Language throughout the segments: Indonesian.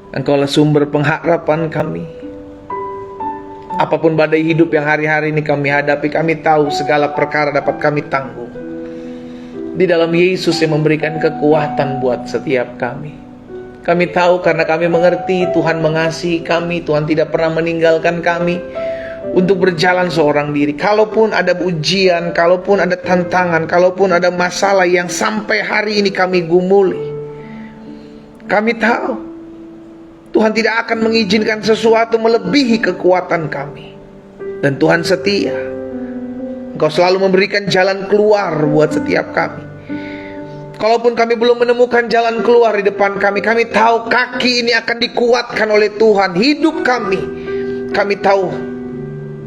Engkaulah sumber pengharapan kami. Apapun badai hidup yang hari-hari ini kami hadapi, kami tahu segala perkara dapat kami tanggung di dalam Yesus yang memberikan kekuatan buat setiap kami. Kami tahu karena kami mengerti Tuhan mengasihi kami, Tuhan tidak pernah meninggalkan kami untuk berjalan seorang diri. Kalaupun ada ujian, kalaupun ada tantangan, kalaupun ada masalah yang sampai hari ini kami gumuli, kami tahu Tuhan tidak akan mengizinkan sesuatu melebihi kekuatan kami. Dan Tuhan setia. Engkau selalu memberikan jalan keluar buat setiap kami. Kalaupun kami belum menemukan jalan keluar di depan kami, kami tahu kaki ini akan dikuatkan oleh Tuhan. Hidup kami tahu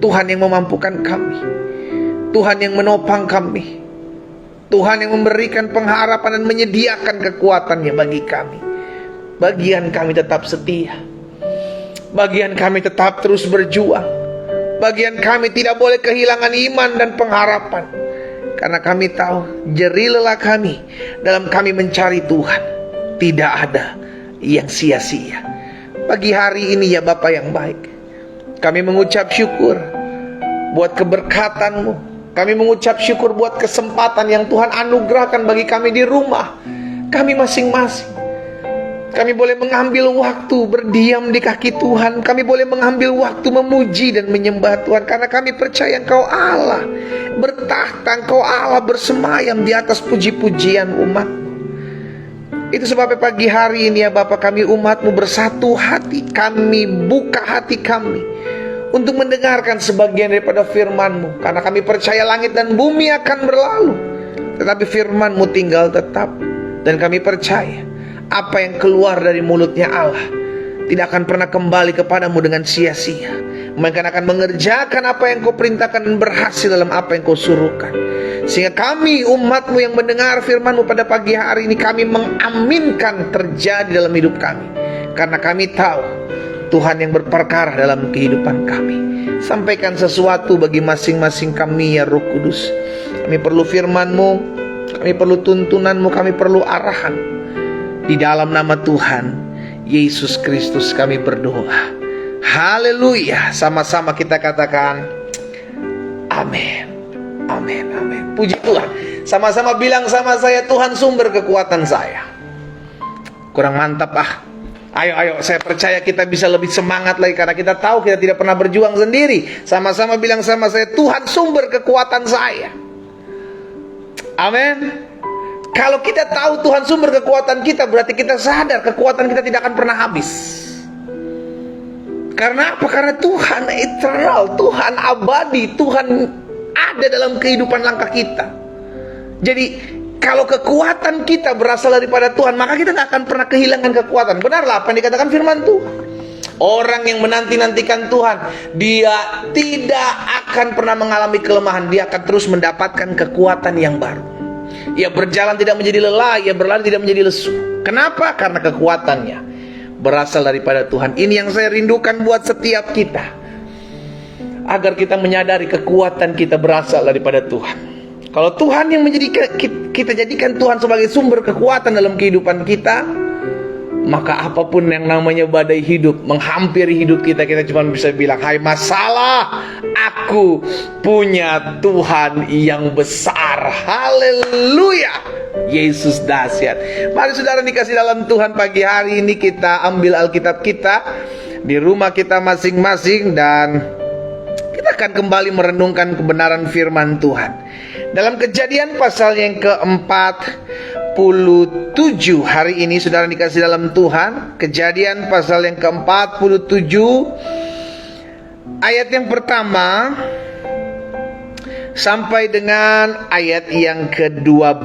Tuhan yang memampukan kami, Tuhan yang menopang kami, Tuhan yang memberikan pengharapan dan menyediakan kekuatannya bagi kami. Bagian kami tetap setia, bagian kami tetap terus berjuang, bagian kami tidak boleh kehilangan iman dan pengharapan. Karena kami tahu jerih lelah kami dalam kami mencari Tuhan tidak ada yang sia-sia. Pagi hari ini ya Bapa yang baik, kami mengucap syukur buat keberkatan-Mu. Kami mengucap syukur buat kesempatan yang Tuhan anugerahkan bagi kami di rumah kami masing-masing. Kami boleh mengambil waktu berdiam di kaki Tuhan. Kami boleh mengambil waktu memuji dan menyembah Tuhan. Karena kami percaya Engkau Allah bertahta, Engkau Allah bersemayam di atas puji-pujian umat-Mu. Itu sebabnya pagi hari ini ya Bapa, kami umat-Mu bersatu hati. Kami buka hati kami untuk mendengarkan sebagian daripada firman-Mu. Karena kami percaya langit dan bumi akan berlalu, tetapi firman-Mu tinggal tetap. Dan kami percaya apa yang keluar dari mulutnya Allah tidak akan pernah kembali kepadamu dengan sia-sia, melainkan akan mengerjakan apa yang Kau perintahkan dan berhasil dalam apa yang Kau suruhkan. Sehingga kami umat-Mu yang mendengar firman-Mu pada pagi hari ini, kami mengaminkan terjadi dalam hidup kami. Karena kami tahu Tuhan yang berperkara dalam kehidupan kami. Sampaikan sesuatu bagi masing-masing kami ya Roh Kudus. Kami perlu firman-Mu, kami perlu tuntunan-Mu, kami perlu arahan. Di dalam nama Tuhan Yesus Kristus kami berdoa. Haleluya. Sama-sama kita katakan amin. Amin, amin. Puji Tuhan. Sama-sama bilang sama saya, Tuhan sumber kekuatan saya. Kurang mantap Ayo, saya percaya kita bisa lebih semangat lagi. Karena kita tahu kita tidak pernah berjuang sendiri. Sama-sama bilang sama saya, Tuhan sumber kekuatan saya. Amin. Kalau kita tahu Tuhan sumber kekuatan kita, berarti kita sadar kekuatan kita tidak akan pernah habis. Karena apa? Karena Tuhan eternal, Tuhan abadi, Tuhan ada dalam kehidupan langkah kita. Jadi kalau kekuatan kita berasal daripada Tuhan, maka kita tidak akan pernah kehilangan kekuatan. Benarlah apa yang dikatakan firman Tuhan. Orang yang menanti-nantikan Tuhan, dia tidak akan pernah mengalami kelemahan. Dia akan terus mendapatkan kekuatan yang baru. Ia berjalan tidak menjadi lelah, ia berlari tidak menjadi lesu. Kenapa? Karena kekuatannya berasal daripada Tuhan. Ini yang saya rindukan buat setiap kita, agar kita menyadari kekuatan kita berasal daripada Tuhan. Kalau Tuhan yang menjadikan kita jadikan Tuhan sebagai sumber kekuatan dalam kehidupan kita, maka apapun yang namanya badai hidup menghampiri hidup kita, kita cuma bisa bilang, hai masalah, aku punya Tuhan yang besar. Haleluya. Yesus dahsyat. Mari saudara dikasih dalam Tuhan, pagi hari ini kita ambil Alkitab kita di rumah kita masing-masing, dan kita akan kembali merenungkan kebenaran firman Tuhan. Dalam Kejadian pasal yang ke-47 hari ini, saudara dikasih dalam Tuhan, Kejadian pasal yang ke-47 ayat yang pertama sampai dengan ayat yang ke-12.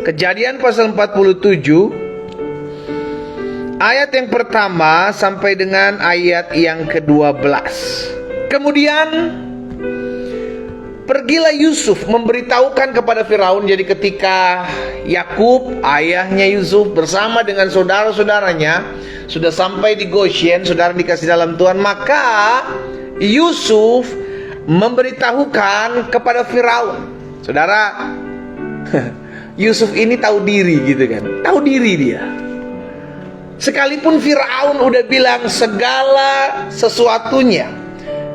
Kejadian pasal 47 ayat yang pertama sampai dengan ayat yang ke-12. Kemudian pergilah Yusuf memberitahukan kepada Firaun. Jadi ketika Yakub, ayahnya Yusuf, bersama dengan saudara-saudaranya sudah sampai di Goshen, saudara dikasih dalam Tuhan, maka Yusuf memberitahukan kepada Firaun. Saudara, Yusuf ini tahu diri gitu kan. Tahu diri dia. Sekalipun Firaun udah bilang segala sesuatunya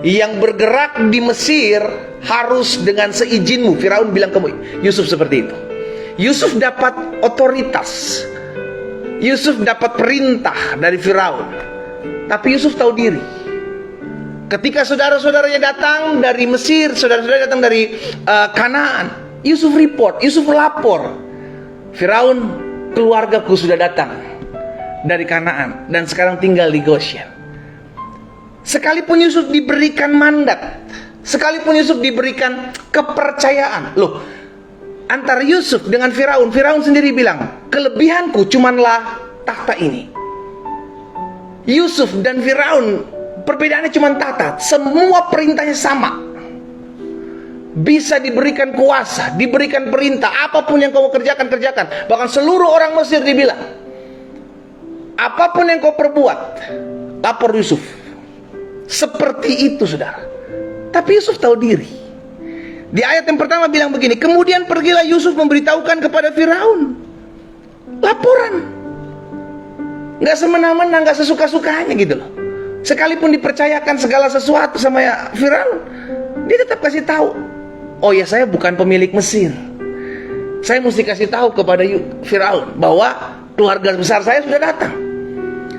yang bergerak di Mesir harus dengan seizinmu. Firaun bilang ke Yusuf seperti itu. Yusuf dapat otoritas. Yusuf dapat perintah dari Firaun. Tapi Yusuf tahu diri. Ketika saudara-saudaranya datang dari Mesir, saudara-saudara datang dari Kanaan, Yusuf report, Yusuf lapor, Firaun, keluargaku sudah datang dari Kanaan dan sekarang tinggal di Goshen. Sekalipun Yusuf diberikan mandat, sekalipun Yusuf diberikan kepercayaan, loh, antara Yusuf dengan Firaun, Firaun sendiri bilang, kelebihanku cumanlah takhta ini. Yusuf dan Firaun perbedaannya cuma tahta, semua perintahnya sama. Bisa diberikan kuasa, diberikan perintah, apapun yang kau kerjakan, kerjakan. Bahkan seluruh orang Mesir dibilang, apapun yang kau perbuat, lapor Yusuf. Seperti itu, saudara. Tapi Yusuf tahu diri. Di ayat yang pertama bilang begini, kemudian pergilah Yusuf memberitahukan kepada Firaun. Laporan. Nggak semena-mena, nggak sesuka-sukanya gitu loh. Sekalipun dipercayakan segala sesuatu sama Firaun, dia tetap kasih tahu. Oh ya, saya bukan pemilik Mesir. Saya mesti kasih tahu kepada Firaun bahwa keluarga besar saya sudah datang.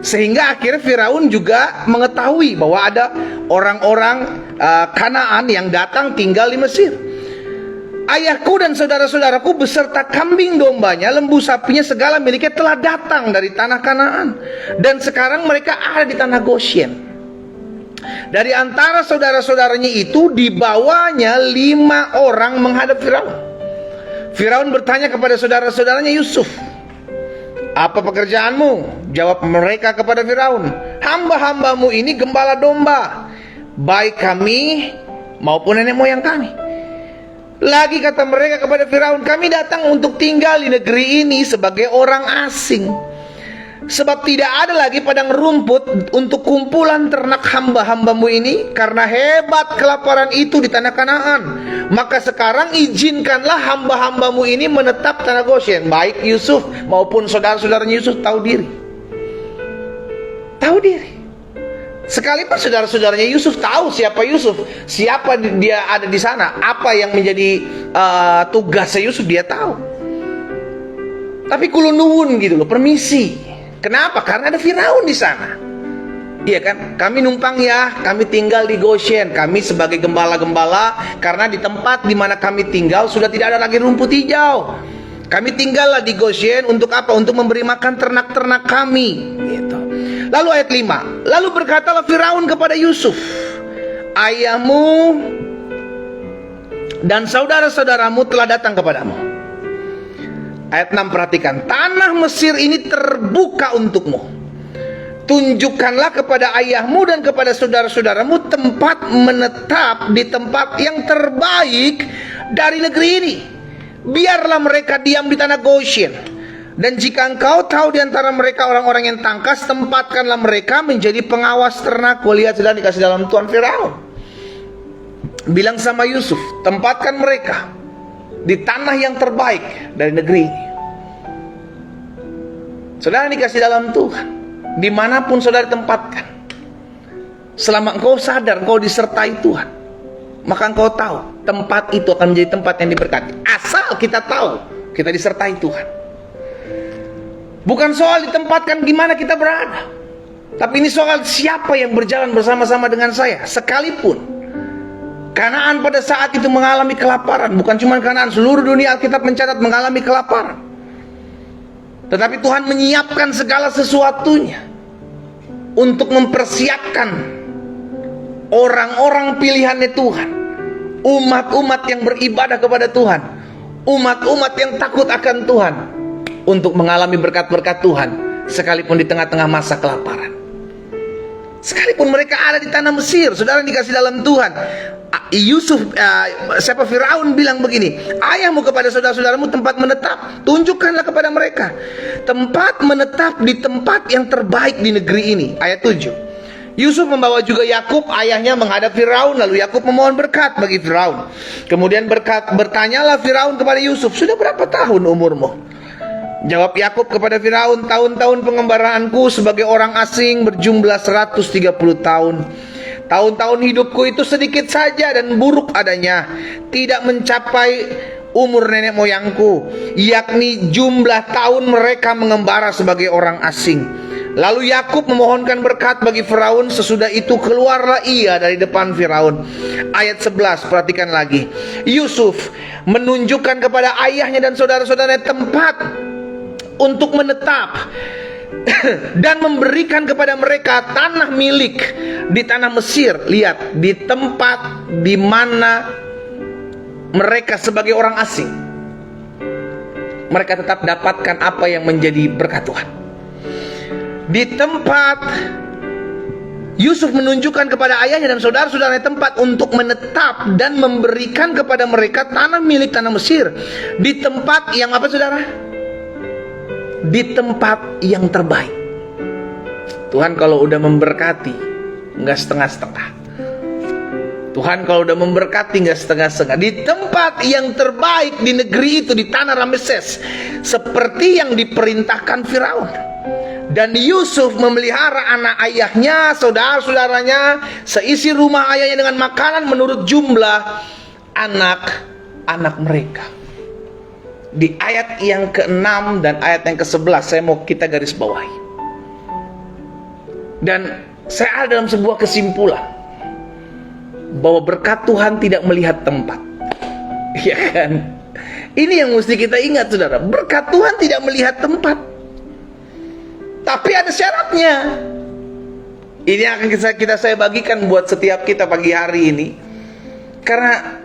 Sehingga akhirnya Firaun juga mengetahui bahwa ada orang-orang Kanaan yang datang tinggal di Mesir. Ayahku dan saudara-saudaraku beserta kambing dombanya, lembu sapinya, segala miliknya telah datang dari tanah Kanaan. Dan sekarang mereka ada di tanah Goshen. Dari antara saudara-saudaranya itu dibawanya 5 orang menghadap Firaun. Firaun bertanya kepada saudara-saudaranya Yusuf, apa pekerjaanmu? Jawab mereka kepada Firaun, hamba-hambamu ini gembala domba, baik kami maupun nenek moyang kami. Lagi kata mereka kepada Firaun, kami datang untuk tinggal di negeri ini sebagai orang asing. Sebab tidak ada lagi padang rumput untuk kumpulan ternak hamba-hambamu ini, karena hebat kelaparan itu di tanah Kanaan. Maka sekarang izinkanlah hamba-hambamu ini menetap tanah Goshen. Baik Yusuf maupun saudara-saudaranya Yusuf tahu diri. Tahu diri. Sekalipun saudara-saudaranya Yusuf tahu siapa Yusuf, siapa dia ada di sana, apa yang menjadi tugasnya Yusuf, dia tahu. Tapi kulunun gitu loh, permisi. Kenapa? Karena ada Firaun di sana. Iya kan? Kami numpang ya, kami tinggal di Goshen. Kami sebagai gembala-gembala, karena di tempat di mana kami tinggal sudah tidak ada lagi rumput hijau. Kami tinggallah di Goshen untuk apa? Untuk memberi makan ternak-ternak kami. Gitu. Lalu ayat 5. Lalu berkatalah Firaun kepada Yusuf, ayahmu dan saudara-saudaramu telah datang kepadamu. Ayat 6 perhatikan. Tanah Mesir ini terbuka untukmu. Tunjukkanlah kepada ayahmu dan kepada saudara-saudaramu tempat menetap di tempat yang terbaik dari negeri ini. Biarlah mereka diam di tanah Goshen. Dan jika engkau tahu di antara mereka orang-orang yang tangkas, tempatkanlah mereka menjadi pengawas ternak. Lihat sedang dikasih dalam Tuhan Firaun. Bilang sama Yusuf, tempatkan mereka di tanah yang terbaik dari negeri ini. Saudara dikasih dalam Tuhan, dimanapun saudara tempatkan, selama engkau sadar engkau disertai Tuhan, maka engkau tahu tempat itu akan menjadi tempat yang diberkati. Asal kita tahu kita disertai Tuhan. Bukan soal ditempatkan gimana kita berada, tapi ini soal siapa yang berjalan bersama-sama dengan saya. Sekalipun Kanaan pada saat itu mengalami kelaparan, bukan cuma Kanaan, seluruh dunia Alkitab mencatat mengalami kelaparan. Tetapi Tuhan menyiapkan segala sesuatunya untuk mempersiapkan orang-orang pilihannya Tuhan, umat-umat yang beribadah kepada Tuhan, umat-umat yang takut akan Tuhan, untuk mengalami berkat-berkat Tuhan sekalipun di tengah-tengah masa kelaparan. Sekalipun mereka ada di tanah Mesir, saudara dikasih dalam Tuhan. Firaun bilang begini, ayahmu kepada saudara-saudaramu tempat menetap, tunjukkanlah kepada mereka tempat menetap di tempat yang terbaik di negeri ini. Ayat 7. Yusuf membawa juga Yakub ayahnya menghadap Firaun, lalu Yakub memohon berkat bagi Firaun. Kemudian bertanyalah Firaun kepada Yusuf, "Sudah berapa tahun umurmu?" Jawab Yakub kepada Firaun, "Tahun-tahun pengembaraanku sebagai orang asing berjumlah 130 tahun. Tahun-tahun hidupku itu sedikit saja dan buruk adanya, tidak mencapai umur nenek moyangku, yakni jumlah tahun mereka mengembara sebagai orang asing." Lalu Yakub memohonkan berkat bagi Firaun. Sesudah itu keluarlah ia dari depan Firaun. Ayat 11, perhatikan lagi. Yusuf menunjukkan kepada ayahnya dan saudara-saudaranya tempat untuk menetap dan memberikan kepada mereka tanah milik di tanah Mesir. Lihat, di tempat di mana mereka sebagai orang asing, mereka tetap dapatkan apa yang menjadi berkat Tuhan. Di tempat Yusuf menunjukkan kepada ayahnya dan saudara-saudaranya tempat untuk menetap dan memberikan kepada mereka tanah milik tanah Mesir. Di tempat yang apa, saudara? Di tempat yang terbaik. Tuhan kalau udah memberkati, nggak setengah-setengah. Tuhan kalau udah memberkati, nggak setengah-setengah. Di tempat yang terbaik di negeri itu, di tanah Rameses, seperti yang diperintahkan Firaun. Dan Yusuf memelihara anak ayahnya, saudara-saudaranya, seisi rumah ayahnya dengan makanan menurut jumlah anak-anak mereka. Di ayat yang ke-6 dan ayat yang ke-11 saya mau kita garis bawahi. Dan saya ada dalam sebuah kesimpulan bahwa berkat Tuhan tidak melihat tempat. Ya kan? Ini yang mesti kita ingat, saudara. Berkat Tuhan tidak melihat tempat. Tapi ada syaratnya. Ini akan saya bagikan buat setiap kita pagi hari ini. Karena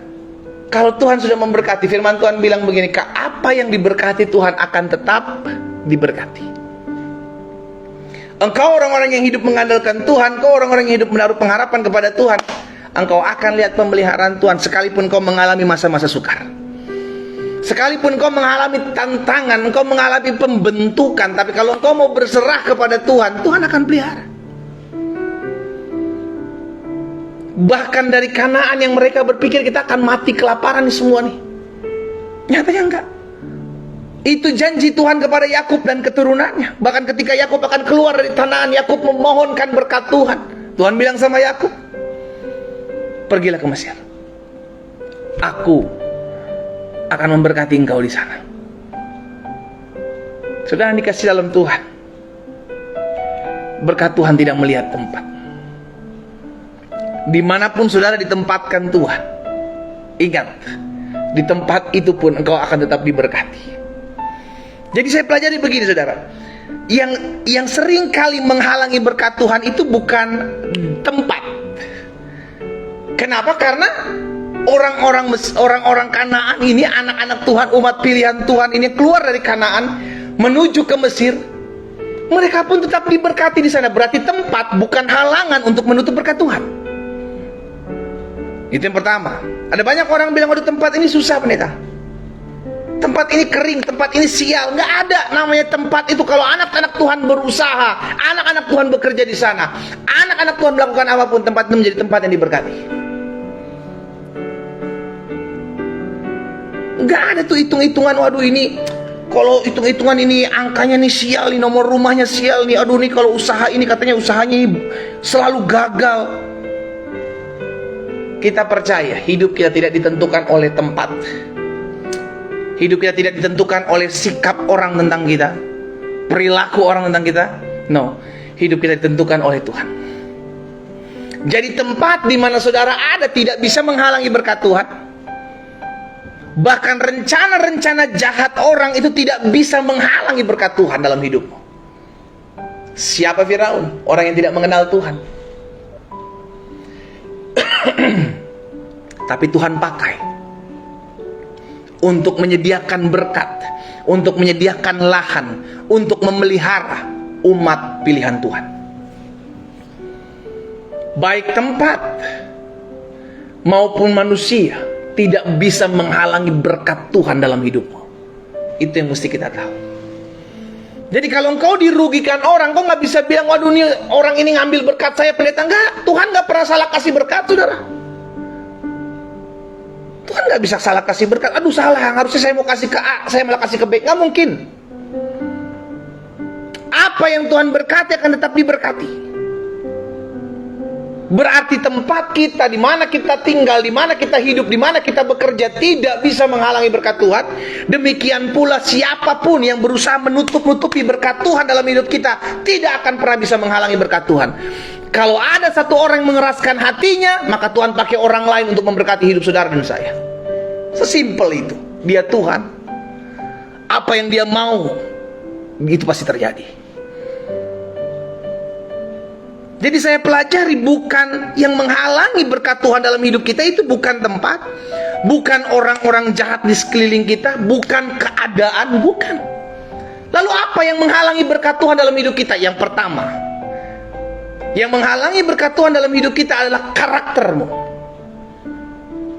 kalau Tuhan sudah memberkati, firman Tuhan bilang begini, apa yang diberkati Tuhan akan tetap diberkati. Engkau orang-orang yang hidup mengandalkan Tuhan, engkau orang-orang yang hidup menaruh pengharapan kepada Tuhan, engkau akan lihat pemeliharaan Tuhan sekalipun kau mengalami masa-masa sukar. Sekalipun kau mengalami tantangan, engkau mengalami pembentukan, tapi kalau engkau mau berserah kepada Tuhan, Tuhan akan pelihara. Bahkan dari Kanaan yang mereka berpikir kita akan mati kelaparan semua nih, nyatanya enggak. Itu janji Tuhan kepada Yakub dan keturunannya. Bahkan ketika Yakub akan keluar dari Kanaan, Yakub memohonkan berkat Tuhan. Tuhan bilang sama Yakub, "Pergilah ke Mesir. Aku akan memberkati engkau di sana." Saudara dikasih dalam Tuhan, berkat Tuhan tidak melihat tempat. Dimanapun saudara ditempatkan Tuhan, ingat, di tempat itu pun engkau akan tetap diberkati. Jadi saya pelajari begini, saudara, yang sering kali menghalangi berkat Tuhan itu bukan tempat. Kenapa? Karena orang-orang Kanaan ini, anak-anak Tuhan, umat pilihan Tuhan ini keluar dari Kanaan menuju ke Mesir, mereka pun tetap diberkati di sana. Berarti tempat bukan halangan untuk menutup berkat Tuhan. Itu yang pertama. Ada banyak orang bilang, "Waduh, tempat ini susah, pendeta. Tempat ini kering, tempat ini sial." Nggak ada namanya tempat itu kalau anak-anak Tuhan berusaha, anak-anak Tuhan bekerja di sana, anak-anak Tuhan melakukan apapun, tempat itu menjadi tempat yang diberkati. Nggak ada tuh hitung-hitungan, "Waduh, ini kalau hitung-hitungan ini angkanya nih sial nih, nomor rumahnya sial nih, aduh nih kalau usaha ini katanya usahanya selalu gagal." Kita percaya hidup kita tidak ditentukan oleh tempat. Hidup kita tidak ditentukan oleh sikap orang tentang kita, perilaku orang tentang kita. No, hidup kita ditentukan oleh Tuhan. Jadi tempat di mana saudara ada tidak bisa menghalangi berkat Tuhan. Bahkan rencana-rencana jahat orang itu tidak bisa menghalangi berkat Tuhan dalam hidupmu. Siapa Firaun? Orang yang tidak mengenal Tuhan. Tapi Tuhan pakai untuk menyediakan berkat, untuk menyediakan lahan, untuk memelihara umat pilihan Tuhan. Baik tempat maupun manusia tidak bisa menghalangi berkat Tuhan dalam hidupmu. Itu yang mesti kita tahu. Jadi kalau engkau dirugikan orang, kau nggak bisa bilang, waduh nih orang ini ngambil berkat saya pendeta. Enggak, Tuhan nggak pernah salah kasih berkat, saudara. Tuhan nggak bisa salah kasih berkat. Aduh salah, harusnya saya mau kasih ke A, saya malah kasih ke B. Nggak mungkin. Apa yang Tuhan berkati akan tetap diberkati. Berarti tempat kita, di mana kita tinggal, di mana kita hidup, di mana kita bekerja, tidak bisa menghalangi berkat Tuhan. Demikian pula siapapun yang berusaha menutup-nutupi berkat Tuhan dalam hidup kita, tidak akan pernah bisa menghalangi berkat Tuhan. Kalau ada satu orang yang mengeraskan hatinya, maka Tuhan pakai orang lain untuk memberkati hidup saudara dan saya. Sesimpel itu. Dia Tuhan. Apa yang dia mau, itu pasti terjadi. Jadi saya pelajari, bukan yang menghalangi berkat Tuhan dalam hidup kita itu bukan tempat, bukan orang-orang jahat di sekeliling kita, bukan keadaan, bukan. Lalu apa yang menghalangi berkat Tuhan dalam hidup kita? Yang pertama, yang menghalangi berkat Tuhan dalam hidup kita adalah karaktermu,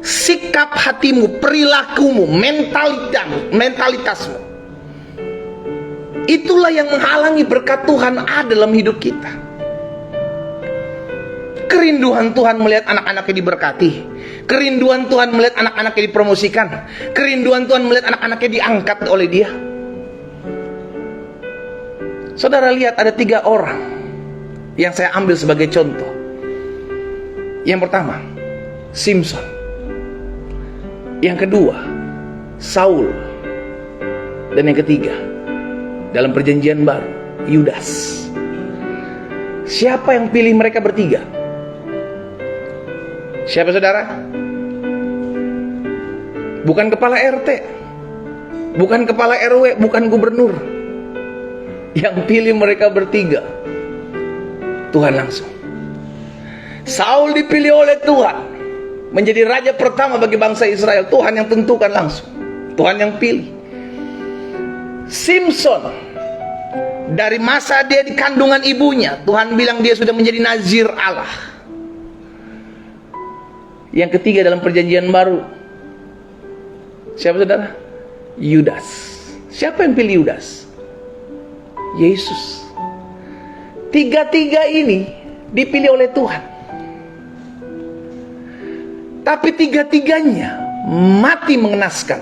sikap hatimu, perilakumu, mentalitasmu. Itulah yang menghalangi berkat Tuhan ada dalam hidup kita. Kerinduan Tuhan melihat anak-anaknya diberkati. Kerinduan Tuhan melihat anak-anaknya dipromosikan. Kerinduan Tuhan melihat anak-anaknya diangkat oleh Dia. Saudara lihat, ada 3 orang yang saya ambil sebagai contoh. Yang pertama, Simson. Yang kedua, Saul. Dan yang ketiga, dalam perjanjian baru, Yudas. Siapa yang pilih mereka bertiga? Siapa saudara? Bukan kepala RT, bukan kepala RW, bukan gubernur. Yang pilih mereka bertiga Tuhan langsung. Saul dipilih oleh Tuhan menjadi raja pertama bagi bangsa Israel. Tuhan yang tentukan langsung, Tuhan yang pilih. Simson, dari masa dia di kandungan ibunya, Tuhan bilang dia sudah menjadi nazir Allah. Yang ketiga dalam perjanjian baru, siapa saudara? Yudas. Siapa yang pilih Yudas? Yesus. 3-3 ini dipilih oleh Tuhan. Tapi 3-3-nya mati mengenaskan.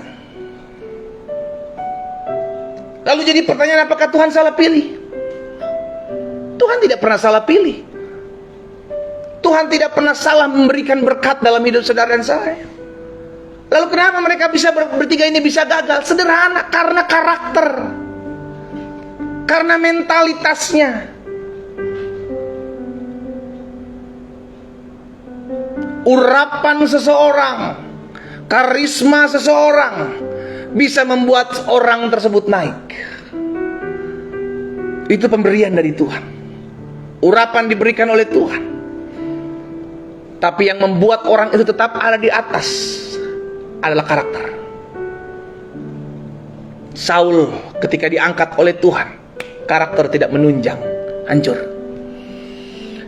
Lalu jadi pertanyaan, apakah Tuhan salah pilih? Tuhan tidak pernah salah pilih. Tuhan tidak pernah salah memberikan berkat dalam hidup saudara dan saya. Lalu kenapa mereka bisa bertiga ini bisa gagal? Sederhana, karena karakter, karena mentalitasnya. Urapan seseorang, karisma seseorang bisa membuat orang tersebut naik. Itu pemberian dari Tuhan. Urapan diberikan oleh Tuhan. Tapi yang membuat orang itu tetap ada di atas adalah karakter. Saul ketika diangkat oleh Tuhan, karakter tidak menunjang, hancur.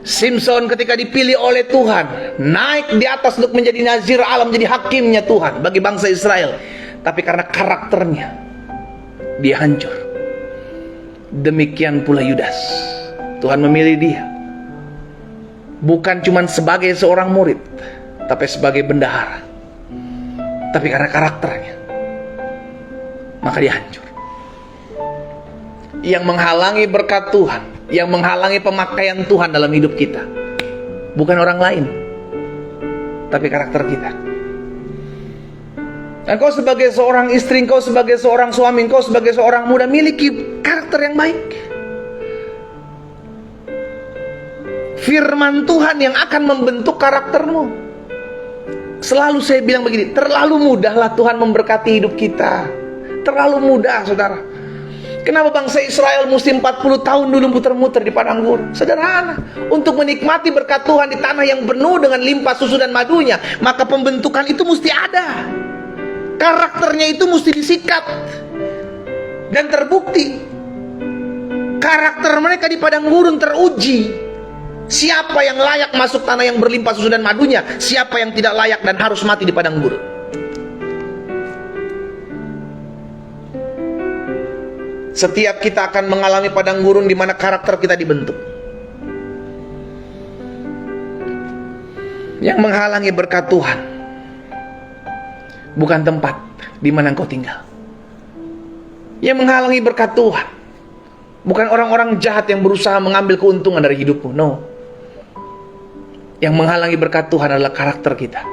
Simson ketika dipilih oleh Tuhan, naik di atas untuk menjadi nazir Allah, menjadi hakimnya Tuhan bagi bangsa Israel. Tapi karena karakternya, dia hancur. Demikian pula Yudas. Tuhan memilih dia bukan cuma sebagai seorang murid, tapi sebagai bendahara. Tapi karena karakternya, maka dia hancur. Yang menghalangi berkat Tuhan, yang menghalangi pemakaian Tuhan dalam hidup kita, bukan orang lain, tapi karakter kita. Dan kau sebagai seorang istri, kau sebagai seorang suami, kau sebagai seorang muda, miliki karakter yang baik. Firman Tuhan yang akan membentuk karaktermu. Selalu saya bilang begini, terlalu mudahlah Tuhan memberkati hidup kita. Terlalu mudah, saudara. Kenapa bangsa Israel mesti 40 tahun dulu muter-muter di padang gurun? Sederhana, untuk menikmati berkat Tuhan di tanah yang penuh dengan limpah susu dan madunya, maka pembentukan itu mesti ada. Karakternya itu mesti disikat dan terbukti. Karakter mereka di padang gurun teruji. Siapa yang layak masuk tanah yang berlimpah susu dan madunya, siapa yang tidak layak dan harus mati di padang gurun. Setiap kita akan mengalami padang gurun di mana karakter kita dibentuk. Yang menghalangi berkat Tuhan bukan tempat di mana engkau tinggal. Yang menghalangi berkat Tuhan bukan orang-orang jahat yang berusaha mengambil keuntungan dari hidupmu. No. Yang menghalangi berkat Tuhan adalah karakter kita,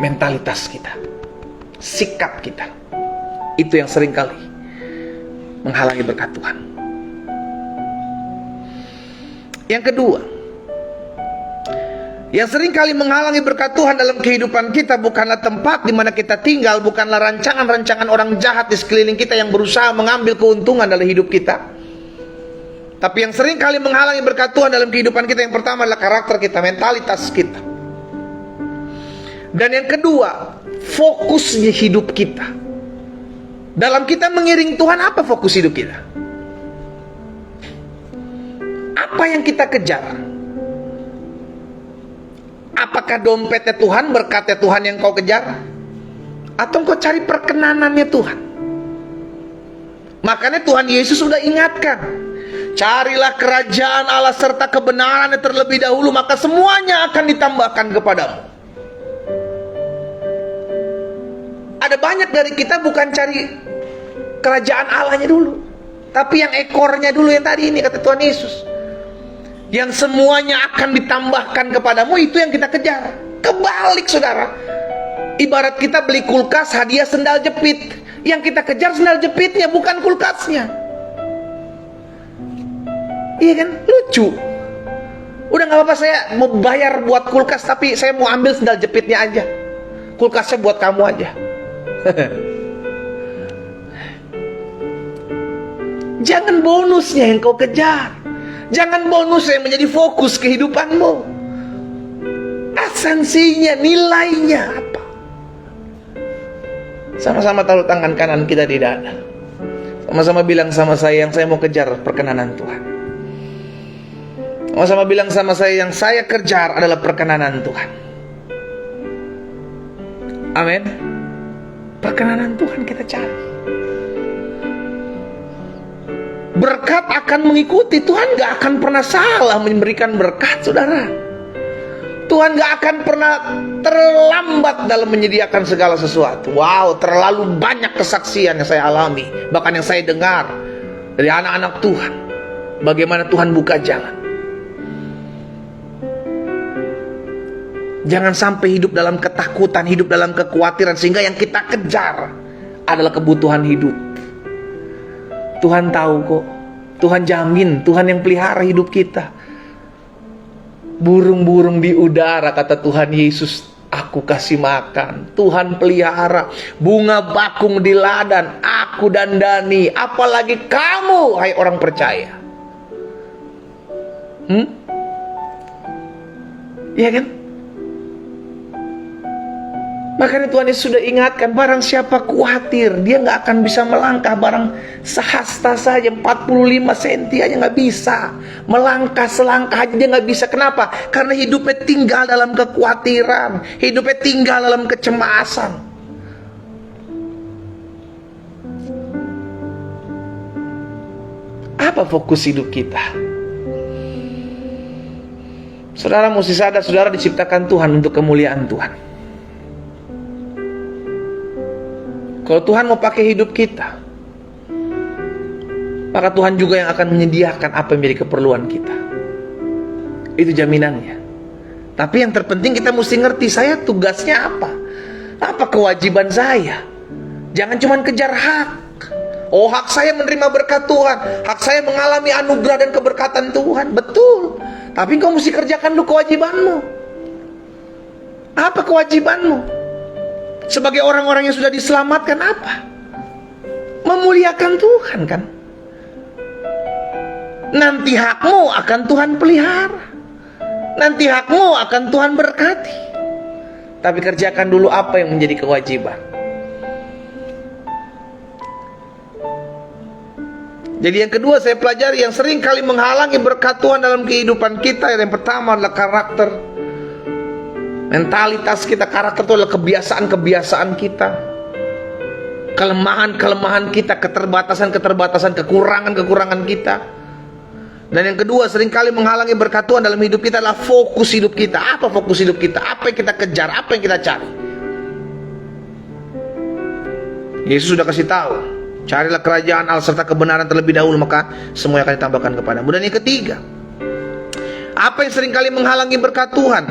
mentalitas kita, sikap kita. Itu yang seringkali menghalangi berkat Tuhan. Yang kedua, yang seringkali menghalangi berkat Tuhan dalam kehidupan kita bukanlah tempat di mana kita tinggal, bukanlah rancangan-rancangan orang jahat di sekeliling kita yang berusaha mengambil keuntungan dalam hidup kita. Tapi yang seringkali menghalangi berkat Tuhan dalam kehidupan kita, yang pertama adalah karakter kita, mentalitas kita. Dan yang kedua, fokusnya hidup kita. Dalam kita mengiring Tuhan, apa fokus hidup kita? Apa yang kita kejar? Apakah dompetnya Tuhan, berkatnya Tuhan yang kau kejar? Atau kau cari perkenanannya Tuhan? Makanya Tuhan Yesus sudah ingatkan, carilah kerajaan Allah serta kebenarannya terlebih dahulu, maka semuanya akan ditambahkan kepadamu. Ada banyak dari kita bukan cari kerajaan Allahnya dulu, tapi yang ekornya dulu, yang tadi ini kata Tuhan Yesus. Yang semuanya akan ditambahkan kepadamu, itu yang kita kejar. Kebalik saudara. Ibarat kita beli kulkas, hadiah sendal jepit. Yang kita kejar sendal jepitnya, bukan kulkasnya. Iya kan? Lucu. Udah gak apa-apa, saya mau bayar buat kulkas, tapi saya mau ambil sendal jepitnya aja. Kulkasnya buat kamu aja. Jangan bonusnya yang kau kejar. Jangan bonus yang menjadi fokus kehidupanmu. Esensinya, nilainya apa? Sama-sama taruh tangan kanan kita di dada. Sama-sama bilang sama saya, yang saya mau kejar perkenanan Tuhan. Sama-sama bilang sama saya, yang saya kejar adalah perkenanan Tuhan. Amin. Perkenanan Tuhan kita cari. Berkat akan mengikuti. Tuhan gak akan pernah salah memberikan berkat, saudara. Tuhan gak akan pernah terlambat dalam menyediakan segala sesuatu. Wow, terlalu banyak kesaksian yang saya alami, bahkan yang saya dengar dari anak-anak Tuhan, bagaimana Tuhan buka jalan. Jangan sampai hidup dalam ketakutan, hidup dalam kekhawatiran, sehingga yang kita kejar adalah kebutuhan hidup. Tuhan tahu kok, Tuhan jamin, Tuhan yang pelihara hidup kita. Burung-burung di udara, kata Tuhan Yesus, aku kasih makan. Tuhan pelihara. Bunga bakung di ladang, aku dandani. Apalagi kamu, hai orang percaya. Iya kan? Makanya Tuhan Yesus sudah ingatkan, barang siapa khawatir, dia gak akan bisa melangkah. Barang sehasta saja, 45 cm aja gak bisa. Melangkah selangkah aja dia gak bisa. Kenapa? Karena hidupnya tinggal dalam kekhawatiran, hidupnya tinggal dalam kecemasan. Apa fokus hidup kita? Saudara mesti sadar, saudara diciptakan Tuhan untuk kemuliaan Tuhan. Kalau Tuhan mau pakai hidup kita, maka Tuhan juga yang akan menyediakan apa yang menjadi keperluan kita. Itu jaminannya. Tapi yang terpenting kita mesti ngerti, saya tugasnya apa? Apa kewajiban saya? Jangan cuma kejar hak. Oh, hak saya menerima berkat Tuhan, hak saya mengalami anugerah dan keberkatan Tuhan. Betul. Tapi kau mesti kerjakan dulu kewajibanmu. Apa kewajibanmu? Sebagai orang-orang yang sudah diselamatkan, apa? Memuliakan Tuhan kan? Nanti hakmu akan Tuhan pelihara. Nanti hakmu akan Tuhan berkati. Tapi kerjakan dulu apa yang menjadi kewajiban. Jadi yang kedua saya pelajari, yang sering kali menghalangi berkat Tuhan dalam kehidupan kita, yang pertama adalah karakter. Mentalitas kita. Karakter itu adalah kebiasaan-kebiasaan kita. kelemahan-kelemahan kita, keterbatasan-keterbatasan, kekurangan-kekurangan kita. Dan yang kedua, seringkali menghalangi berkat Tuhan dalam hidup kita adalah fokus hidup kita. Apa fokus hidup kita? Apa yang kita kejar? Apa yang kita cari? Yesus sudah kasih tahu, carilah kerajaan Allah serta kebenaran terlebih dahulu, maka semuanya akan ditambahkan kepadamu. Dan yang ketiga, apa yang seringkali menghalangi berkat Tuhan?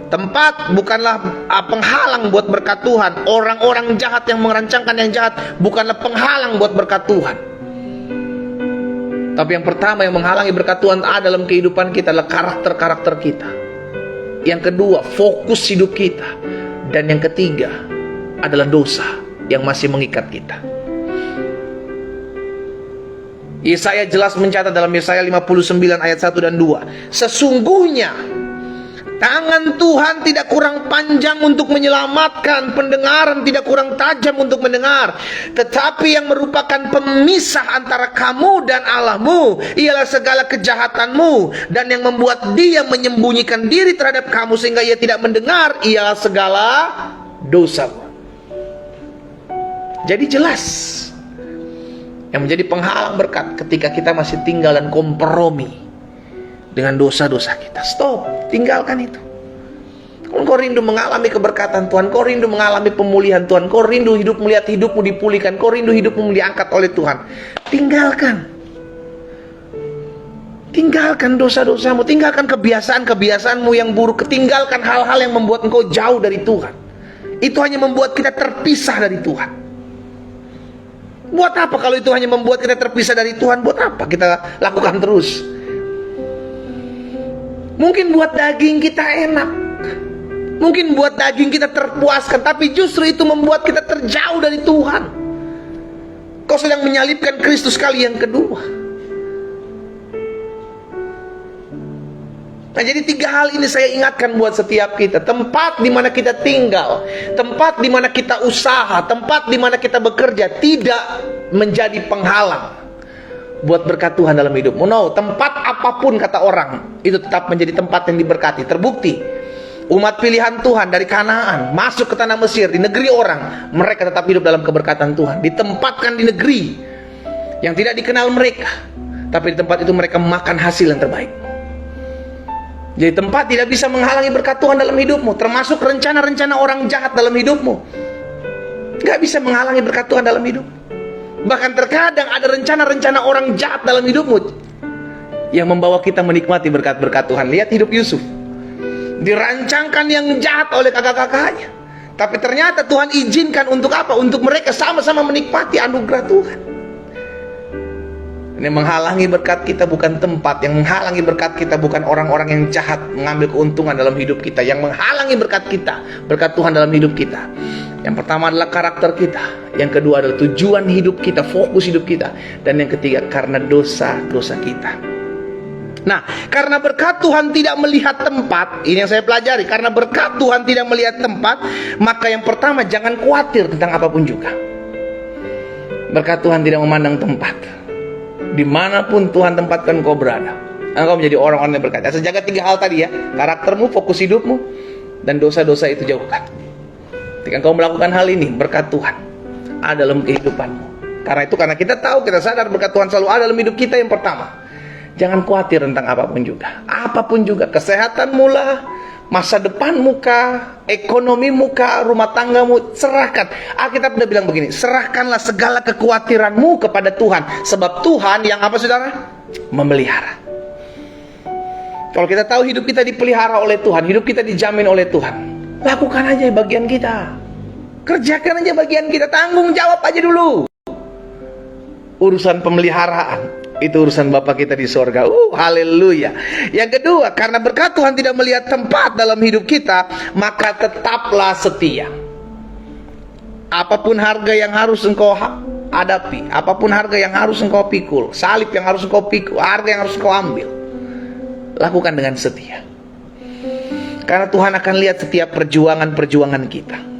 Tempat bukanlah penghalang buat berkat Tuhan. Orang-orang jahat yang merancangkan yang jahat bukanlah penghalang buat berkat Tuhan. Tapi yang pertama yang menghalangi berkat Tuhan ada dalam kehidupan kita adalah karakter-karakter kita. Yang kedua, fokus hidup kita. Dan yang ketiga adalah dosa yang masih mengikat kita. Yesaya jelas mencatat dalam Yesaya 59 ayat 1 dan 2. Sesungguhnya tangan Tuhan tidak kurang panjang untuk menyelamatkan, pendengaran tidak kurang tajam untuk mendengar, tetapi yang merupakan pemisah antara kamu dan Allahmu ialah segala kejahatanmu, dan yang membuat dia menyembunyikan diri terhadap kamu sehingga ia tidak mendengar ialah segala dosamu. Jadi jelas, yang menjadi penghalang berkat ketika kita masih tinggal dan kompromi dengan dosa-dosa kita. Stop, tinggalkan itu. Kalau kau rindu mengalami keberkatan Tuhan, kau rindu mengalami pemulihan Tuhan, kau rindu hidup melihat hidupmu dipulihkan, kau rindu hidupmu diangkat oleh Tuhan, tinggalkan. Tinggalkan dosa-dosamu, tinggalkan kebiasaan-kebiasaanmu yang buruk, tinggalkan hal-hal yang membuat engkau jauh dari Tuhan. Itu hanya membuat kita terpisah dari Tuhan. Buat apa kalau itu hanya membuat kita terpisah dari Tuhan? Buat apa kita lakukan terus? Mungkin buat daging kita enak, mungkin buat daging kita terpuaskan, tapi justru itu membuat kita terjauh dari Tuhan. Kau sedang menyalibkan Kristus kali yang kedua. Nah, jadi 3 hal ini saya ingatkan buat setiap kita. Tempat di mana kita tinggal, tempat di mana kita usaha, tempat di mana kita bekerja tidak menjadi penghalang buat berkat Tuhan dalam hidupmu. No, tempat apapun kata orang itu tetap menjadi tempat yang diberkati. Terbukti, umat pilihan Tuhan dari Kanaan masuk ke tanah Mesir, di negeri orang, mereka tetap hidup dalam keberkatan Tuhan. Ditempatkan di negeri yang tidak dikenal mereka, tapi di tempat itu mereka makan hasil yang terbaik. Jadi tempat tidak bisa menghalangi berkat Tuhan dalam hidupmu. Termasuk rencana-rencana orang jahat dalam hidupmu, gak bisa menghalangi berkat Tuhan dalam hidup. Bahkan terkadang ada rencana-rencana orang jahat dalam hidupmu yang membawa kita menikmati berkat-berkat Tuhan. Lihat hidup Yusuf, dirancangkan yang jahat oleh kakak-kakaknya, tapi ternyata Tuhan izinkan untuk apa? Untuk mereka sama-sama menikmati anugerah Tuhan. Yang menghalangi berkat kita bukan tempat, yang menghalangi berkat kita bukan orang-orang yang jahat mengambil keuntungan dalam hidup kita. Yang menghalangi berkat kita, berkat Tuhan dalam hidup kita, yang pertama adalah karakter kita, yang kedua adalah tujuan hidup kita, fokus hidup kita, dan yang ketiga karena dosa-dosa kita. Nah, karena berkat Tuhan tidak melihat tempat, ini yang saya pelajari. Karena berkat Tuhan tidak melihat tempat, maka yang pertama jangan khawatir tentang apapun juga. Berkat Tuhan tidak memandang tempat. Dimanapun Tuhan tempatkan kau berada, engkau menjadi orang-orang yang berkat. Asal jaga 3 hal tadi ya: karaktermu, fokus hidupmu, dan dosa-dosa itu jauhkan. Ketika engkau melakukan hal ini, berkat Tuhan ada dalam kehidupanmu. Karena kita tahu, kita sadar berkat Tuhan selalu ada dalam hidup kita. Yang pertama, jangan khawatir tentang apapun juga. Apapun juga, kesehatanmu lah, masa depanmu kah, ekonomimu kah, rumah tanggamu, serahkan. Alkitab udah bilang begini, serahkanlah segala kekhawatiranmu kepada Tuhan, sebab Tuhan yang apa saudara? Memelihara. Kalau kita tahu hidup kita dipelihara oleh Tuhan, hidup kita dijamin oleh Tuhan, lakukan aja bagian kita, kerjakan aja bagian kita, tanggung jawab aja dulu. Urusan pemeliharaan itu urusan Bapa kita di sorga. Haleluya. Yang kedua, karena berkat Tuhan tidak melihat tempat dalam hidup kita, maka tetaplah setia. Apapun harga yang harus engkau hadapi, apapun harga yang harus engkau pikul, salib yang harus engkau pikul, harga yang harus engkau ambil, lakukan dengan setia. Karena Tuhan akan lihat setiap perjuangan-perjuangan kita.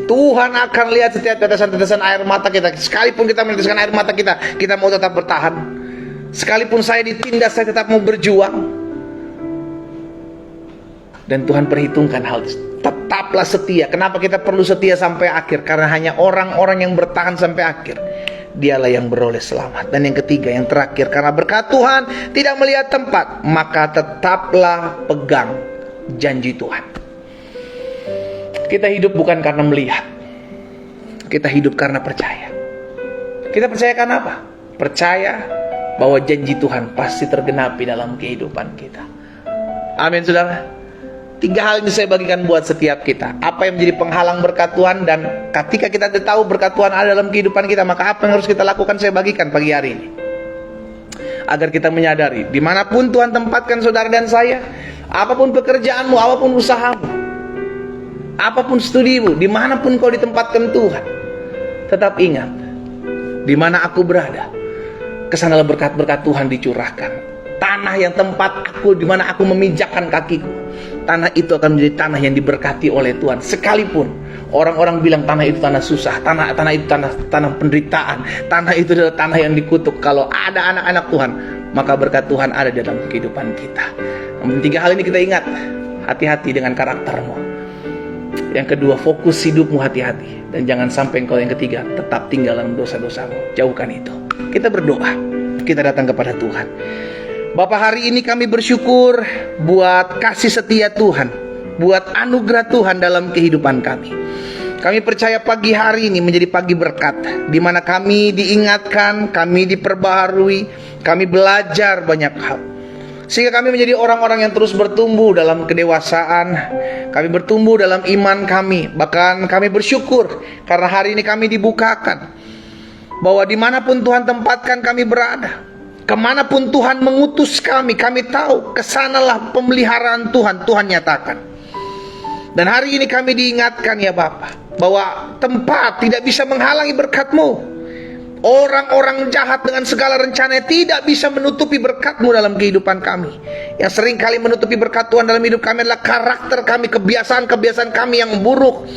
Tuhan akan lihat setiap tetesan-tetesan air mata kita. Sekalipun kita meneteskan air mata kita, kita mau tetap bertahan. Sekalipun saya ditindas, saya tetap mau berjuang. Dan Tuhan perhitungkan hal Tetaplah setia. Kenapa kita perlu setia sampai akhir? Karena hanya orang-orang yang bertahan sampai akhir, dialah yang beroleh selamat. Dan yang ketiga, yang terakhir, karena berkat Tuhan tidak melihat tempat, maka tetaplah pegang janji Tuhan. Kita hidup bukan karena melihat, kita hidup karena percaya. Kita percaya karena apa? Percaya bahwa janji Tuhan pasti tergenapi dalam kehidupan kita. Amin, saudara. 3 hal ini saya bagikan buat setiap kita. Apa yang menjadi penghalang berkat Tuhan, dan ketika kita tahu berkat Tuhan ada dalam kehidupan kita, maka apa yang harus kita lakukan, saya bagikan pagi hari ini. Agar kita menyadari, dimanapun Tuhan tempatkan saudara dan saya, apapun pekerjaanmu, apapun usahamu, apapun studimu, dimanapun kau ditempatkan Tuhan, tetap ingat, dimana aku berada, kesanalah berkat-berkat Tuhan dicurahkan. Tanah yang tempat aku, dimana aku memijakkan kakiku, tanah itu akan menjadi tanah yang diberkati oleh Tuhan. Sekalipun orang-orang bilang tanah itu tanah susah, tanah itu tanah penderitaan, tanah itu adalah tanah yang dikutuk, kalau ada anak-anak Tuhan, maka berkat Tuhan ada dalam kehidupan kita. Namun 3 hal ini kita ingat, hati-hati dengan karaktermu. Yang kedua, fokus hidupmu, hati-hati. Dan jangan sampai engkau, yang ketiga, tetap tinggal dalam dosa-dosamu. Jauhkan itu. Kita berdoa, kita datang kepada Tuhan. Bapak, hari ini kami bersyukur buat kasih setia Tuhan, buat anugerah Tuhan dalam kehidupan kami. Kami percaya pagi hari ini menjadi pagi berkat, di mana kami diingatkan, kami diperbaharui, kami belajar banyak hal, sehingga kami menjadi orang-orang yang terus bertumbuh dalam kedewasaan. Kami bertumbuh dalam iman kami. Bahkan kami bersyukur karena hari ini kami dibukakan bahwa dimanapun Tuhan tempatkan kami berada, kemanapun Tuhan mengutus kami tahu kesanalah pemeliharaan Tuhan nyatakan. Dan hari ini kami diingatkan ya Bapa, bahwa tempat tidak bisa menghalangi berkat-Mu. Orang-orang jahat dengan segala rencananya tidak bisa menutupi berkat-Mu dalam kehidupan kami. Yang sering kali menutupi berkat Tuhan dalam hidup kami adalah karakter kami, kebiasaan-kebiasaan kami yang buruk,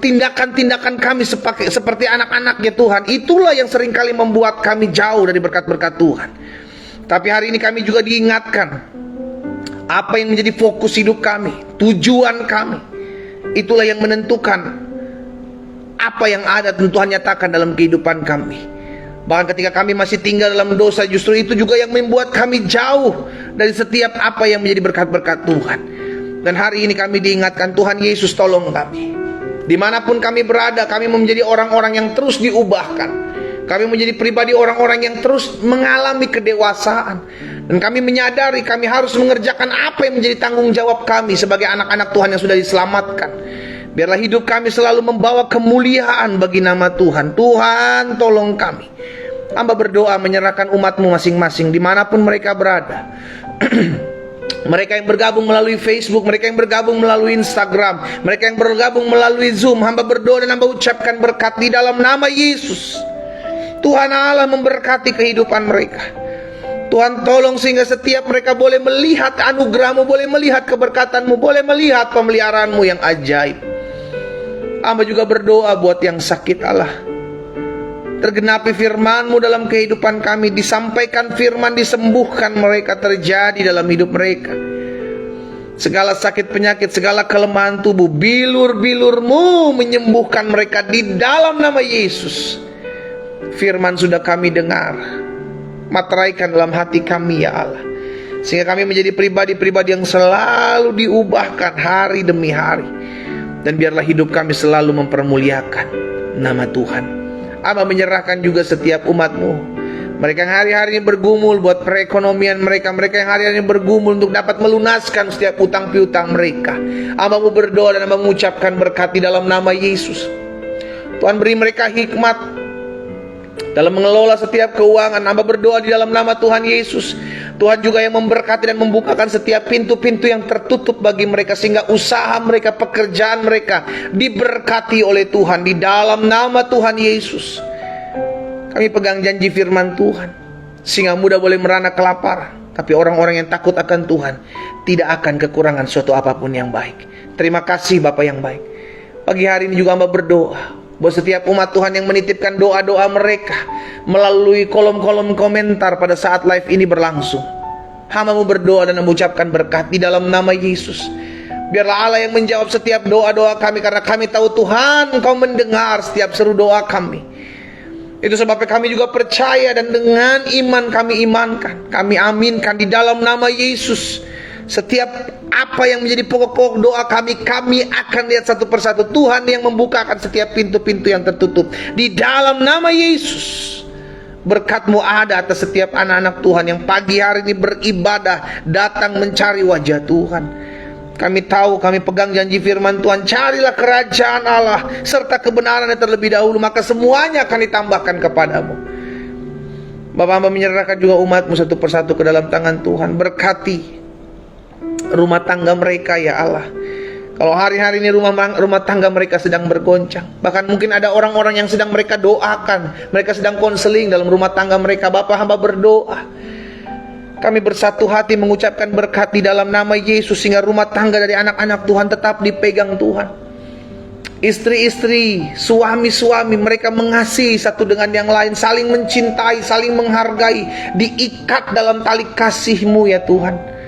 tindakan-tindakan kami seperti anak-anaknya Tuhan. Itulah yang seringkali membuat kami jauh dari berkat-berkat Tuhan. Tapi hari ini kami juga diingatkan, apa yang menjadi fokus hidup kami, tujuan kami, itulah yang menentukan apa yang ada dan Tuhan nyatakan dalam kehidupan kami. Bahkan ketika kami masih tinggal dalam dosa, justru itu juga yang membuat kami jauh dari setiap apa yang menjadi berkat-berkat Tuhan. Dan hari ini kami diingatkan, Tuhan Yesus tolong kami. Dimanapun kami berada, kami menjadi orang-orang yang terus diubahkan. Kami menjadi pribadi orang-orang yang terus mengalami kedewasaan. Dan kami menyadari kami harus mengerjakan apa yang menjadi tanggung jawab kami sebagai anak-anak Tuhan yang sudah diselamatkan. Biarlah hidup kami selalu membawa kemuliaan bagi nama Tuhan. Tuhan tolong kami. Hamba berdoa menyerahkan umat-Mu masing-masing dimanapun mereka berada. Mereka yang bergabung melalui Facebook, mereka yang bergabung melalui Instagram, mereka yang bergabung melalui Zoom, hamba berdoa dan hamba ucapkan berkat di dalam nama Yesus. Tuhan Allah memberkati kehidupan mereka. Tuhan tolong sehingga setiap mereka boleh melihat anugerah-Mu, boleh melihat keberkatan-Mu, boleh melihat pemeliharaan-Mu yang ajaib. Hamba juga berdoa buat yang sakit, Allah, tergenapi firman-Mu dalam kehidupan kami. Disampaikan firman, disembuhkan mereka, terjadi dalam hidup mereka. Segala sakit penyakit, segala kelemahan tubuh, bilur-bilur-Mu menyembuhkan mereka di dalam nama Yesus. Firman sudah kami dengar, materaikan dalam hati kami ya Allah, sehingga kami menjadi pribadi-pribadi yang selalu diubahkan hari demi hari. Dan biarlah hidup kami selalu mempermuliakan nama Tuhan. Hamba menyerahkan juga setiap umat-Mu, mereka yang hari-hari ini bergumul buat perekonomian mereka, mereka yang hari-hari ini bergumul untuk dapat melunaskan setiap utang piutang mereka. Hamba-Mu berdoa dan hamba mengucapkan berkat di dalam nama Yesus. Tuhan beri mereka hikmat dalam mengelola setiap keuangan. Hamba berdoa di dalam nama Tuhan Yesus, Tuhan juga yang memberkati dan membukakan setiap pintu-pintu yang tertutup bagi mereka, sehingga usaha mereka, pekerjaan mereka diberkati oleh Tuhan di dalam nama Tuhan Yesus. Kami pegang janji firman Tuhan, singa muda boleh merana kelaparan, tapi orang-orang yang takut akan Tuhan tidak akan kekurangan suatu apapun yang baik. Terima kasih Bapa yang baik. Pagi hari ini juga hamba berdoa buat setiap umat Tuhan yang menitipkan doa-doa mereka melalui kolom-kolom komentar pada saat live ini berlangsung. Hamba-Mu berdoa dan mengucapkan berkat di dalam nama Yesus. Biarlah Allah yang menjawab setiap doa-doa kami, karena kami tahu Tuhan Engkau mendengar setiap seru doa kami. Itu sebabnya kami juga percaya, dan dengan iman kami imankan, kami aminkan di dalam nama Yesus. Setiap apa yang menjadi pokok-pokok doa kami akan lihat satu persatu. Tuhan yang membukakan setiap pintu-pintu yang tertutup di dalam nama Yesus. Berkat-Mu ada atas setiap anak-anak Tuhan yang pagi hari ini beribadah, datang mencari wajah Tuhan. Kami tahu, kami pegang janji firman Tuhan, carilah kerajaan Allah serta kebenarannya terlebih dahulu, maka semuanya akan ditambahkan kepadamu. Bapak hamba menyerahkan juga umat-Mu satu persatu ke dalam tangan Tuhan. Berkati rumah tangga mereka ya Allah. Kalau hari-hari ini rumah tangga mereka sedang bergoncang, bahkan mungkin ada orang-orang yang sedang mereka doakan, mereka sedang konseling dalam rumah tangga mereka. Bapak hamba berdoa, kami bersatu hati mengucapkan berkat di dalam nama Yesus, sehingga rumah tangga dari anak-anak Tuhan tetap dipegang Tuhan. Istri-istri, suami-suami, mereka mengasihi satu dengan yang lain, saling mencintai, saling menghargai, diikat dalam tali kasih-Mu ya Tuhan.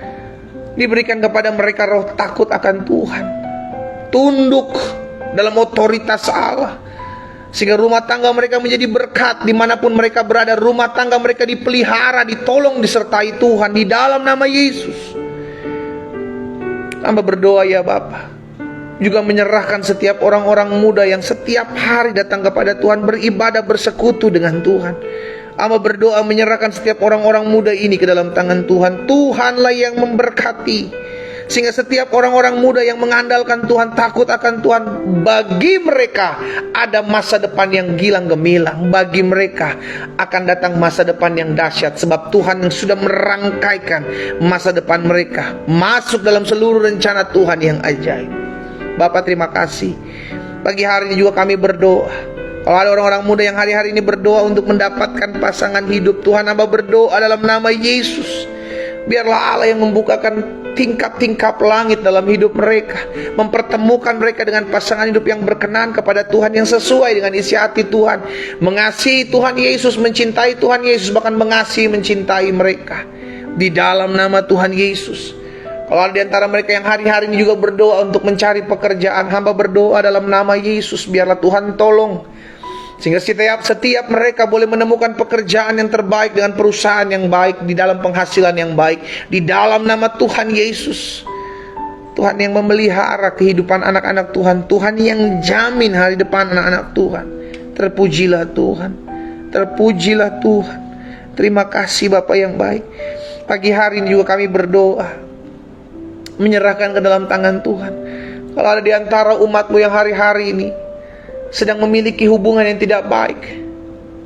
Diberikan kepada mereka roh takut akan Tuhan, tunduk dalam otoritas Allah, sehingga rumah tangga mereka menjadi berkat dimanapun mereka berada. Rumah tangga mereka dipelihara, ditolong, disertai Tuhan di dalam nama Yesus. Hamba berdoa ya Bapa, juga menyerahkan setiap orang-orang muda yang setiap hari datang kepada Tuhan, beribadah, bersekutu dengan Tuhan. Hamba berdoa menyerahkan setiap orang-orang muda ini ke dalam tangan Tuhan. Tuhanlah yang memberkati, sehingga setiap orang-orang muda yang mengandalkan Tuhan, takut akan Tuhan, bagi mereka ada masa depan yang gilang gemilang. Bagi mereka akan datang masa depan yang dahsyat, sebab Tuhan yang sudah merangkaikan masa depan mereka masuk dalam seluruh rencana Tuhan yang ajaib. Bapak terima kasih. Pagi hari ini juga kami berdoa, kalau ada orang-orang muda yang hari-hari ini berdoa untuk mendapatkan pasangan hidup, Tuhan hamba berdoa dalam nama Yesus, biarlah Allah yang membukakan tingkap-tingkap langit dalam hidup mereka, mempertemukan mereka dengan pasangan hidup yang berkenan kepada Tuhan, yang sesuai dengan isi hati Tuhan, mengasihi Tuhan Yesus, mencintai Tuhan Yesus, bahkan mengasihi, mencintai mereka di dalam nama Tuhan Yesus. Kalau ada di antara mereka yang hari-hari ini juga berdoa untuk mencari pekerjaan, hamba berdoa dalam nama Yesus, biarlah Tuhan tolong, sehingga setiap mereka boleh menemukan pekerjaan yang terbaik dengan perusahaan yang baik, di dalam penghasilan yang baik, di dalam nama Tuhan Yesus. Tuhan yang memelihara kehidupan anak-anak Tuhan, Tuhan yang jamin hari depan anak-anak Tuhan. Terpujilah Tuhan, terpujilah Tuhan. Terima kasih Bapa yang baik. Pagi hari ini juga kami berdoa, menyerahkan ke dalam tangan Tuhan. Kalau ada di antara umat-Mu yang hari-hari ini sedang memiliki hubungan yang tidak baik,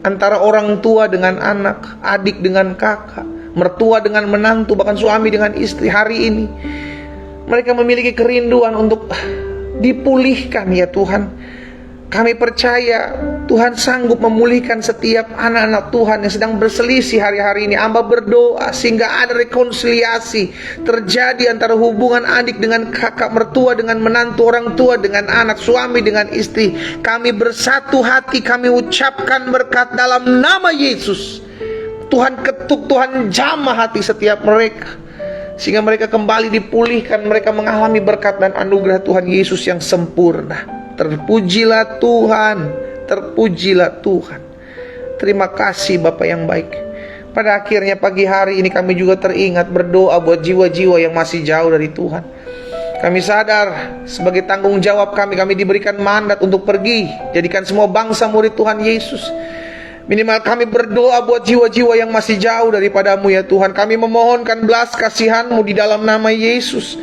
antara orang tua dengan anak, adik dengan kakak, mertua dengan menantu, bahkan suami dengan istri, hari ini mereka memiliki kerinduan untuk dipulihkan ya Tuhan. Kami percaya Tuhan sanggup memulihkan setiap anak-anak Tuhan yang sedang berselisih hari-hari ini. Hamba berdoa sehingga ada rekonsiliasi terjadi antara hubungan adik dengan kakak, mertua dengan menantu, orang tua dengan anak, suami dengan istri. Kami bersatu hati, kami ucapkan berkat dalam nama Yesus. Tuhan ketuk, Tuhan jamah hati setiap mereka, sehingga mereka kembali dipulihkan, mereka mengalami berkat dan anugerah Tuhan Yesus yang sempurna. Terpujilah Tuhan, terpujilah Tuhan. Terima kasih Bapa yang baik. Pada akhirnya pagi hari ini kami juga teringat berdoa buat jiwa-jiwa yang masih jauh dari Tuhan. Kami sadar sebagai tanggung jawab kami diberikan mandat untuk pergi, jadikan semua bangsa murid Tuhan Yesus. Minimal kami berdoa buat jiwa-jiwa yang masih jauh daripada-Mu ya Tuhan. Kami memohonkan belas kasihan-Mu di dalam nama Yesus.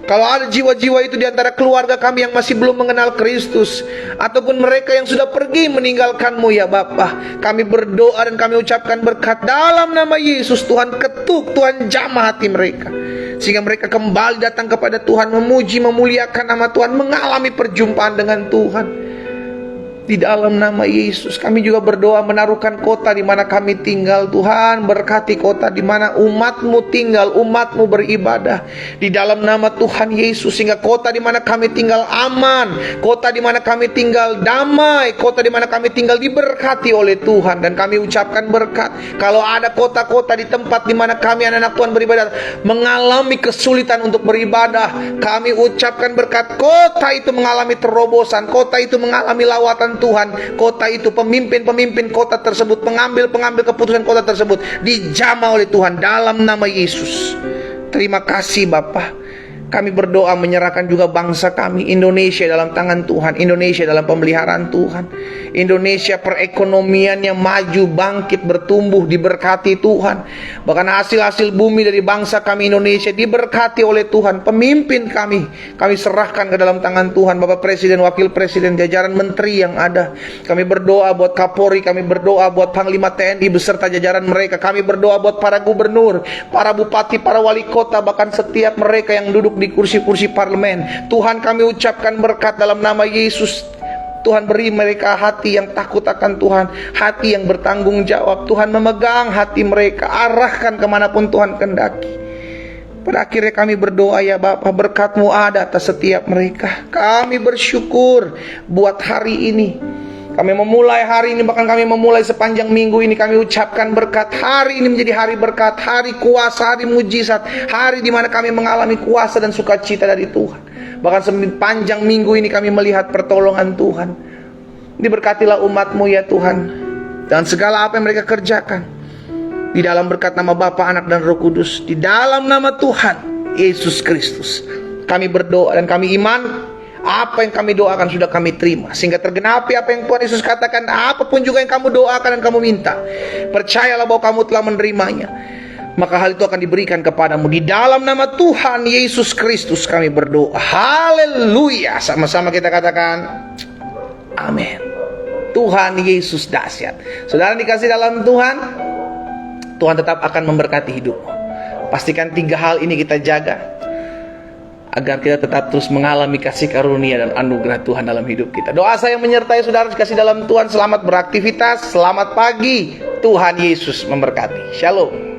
Kalau ada jiwa-jiwa itu di antara keluarga kami yang masih belum mengenal Kristus, ataupun mereka yang sudah pergi meninggalkan-Mu ya Bapa, kami berdoa dan kami ucapkan berkat dalam nama Yesus. Tuhan ketuk, Tuhan jamah hati mereka, sehingga mereka kembali datang kepada Tuhan, memuji, memuliakan nama Tuhan, mengalami perjumpaan dengan Tuhan. Di dalam nama Yesus kami juga berdoa menaruhkan kota di mana kami tinggal. Tuhan, berkati kota di mana umat-Mu tinggal, umat-Mu beribadah. Di dalam nama Tuhan Yesus, sehingga kota di mana kami tinggal aman, kota di mana kami tinggal damai, kota di mana kami tinggal diberkati oleh Tuhan. Dan kami ucapkan berkat. Kalau ada kota-kota di tempat di mana kami anak-anak Tuhan beribadah mengalami kesulitan untuk beribadah, kami ucapkan berkat. Kota itu mengalami terobosan, kota itu mengalami lawatan Tuhan, kota itu pemimpin-pemimpin kota tersebut, pengambil-pengambil keputusan kota tersebut dijamah oleh Tuhan dalam nama Yesus. Terima kasih Bapa. Kami berdoa menyerahkan juga bangsa kami Indonesia dalam tangan Tuhan, Indonesia dalam pemeliharaan Tuhan, Indonesia perekonomian yang maju, bangkit, bertumbuh, diberkati Tuhan. Bahkan hasil-hasil bumi dari bangsa kami Indonesia diberkati oleh Tuhan. Pemimpin kami serahkan ke dalam tangan Tuhan, Bapak Presiden, Wakil Presiden, jajaran menteri yang ada. Kami berdoa buat Kapolri, kami berdoa buat Panglima TNI beserta jajaran mereka. Kami berdoa buat para gubernur, para bupati, para wali kota, bahkan setiap mereka yang duduk di kursi-kursi parlemen. Tuhan, kami ucapkan berkat dalam nama Yesus. Tuhan, beri mereka hati yang takut akan Tuhan, hati yang bertanggung jawab. Tuhan, memegang hati mereka, arahkan kemanapun Tuhan kehendaki. Pada akhirnya kami berdoa ya Bapa, berkat-Mu ada atas setiap mereka. Kami bersyukur buat hari ini. Kami memulai hari ini, bahkan kami memulai sepanjang minggu ini, kami ucapkan berkat. Hari ini menjadi hari berkat, hari kuasa, hari mujizat, hari di mana kami mengalami kuasa dan sukacita dari Tuhan. Bahkan sepanjang minggu ini kami melihat pertolongan Tuhan. Diberkatilah umat-Mu ya Tuhan, dan segala apa yang mereka kerjakan, di dalam berkat nama Bapa, Anak, dan Roh Kudus, di dalam nama Tuhan Yesus Kristus kami berdoa dan kami iman. Apa yang kami doakan sudah kami terima, sehingga tergenapi apa yang Tuhan Yesus katakan. Apapun juga yang kamu doakan dan kamu minta, percayalah bahwa kamu telah menerimanya, maka hal itu akan diberikan kepadamu. Di dalam nama Tuhan Yesus Kristus kami berdoa. Haleluya. Sama-sama kita katakan amin. Tuhan Yesus dahsyat. Saudara dikasih dalam Tuhan, Tuhan tetap akan memberkati hidupmu. Pastikan 3 hal ini kita jaga, agar kita tetap terus mengalami kasih karunia dan anugerah Tuhan dalam hidup kita. Doa saya menyertai saudara dikasih dalam Tuhan. Selamat beraktivitas, selamat pagi. Tuhan Yesus memberkati. Shalom.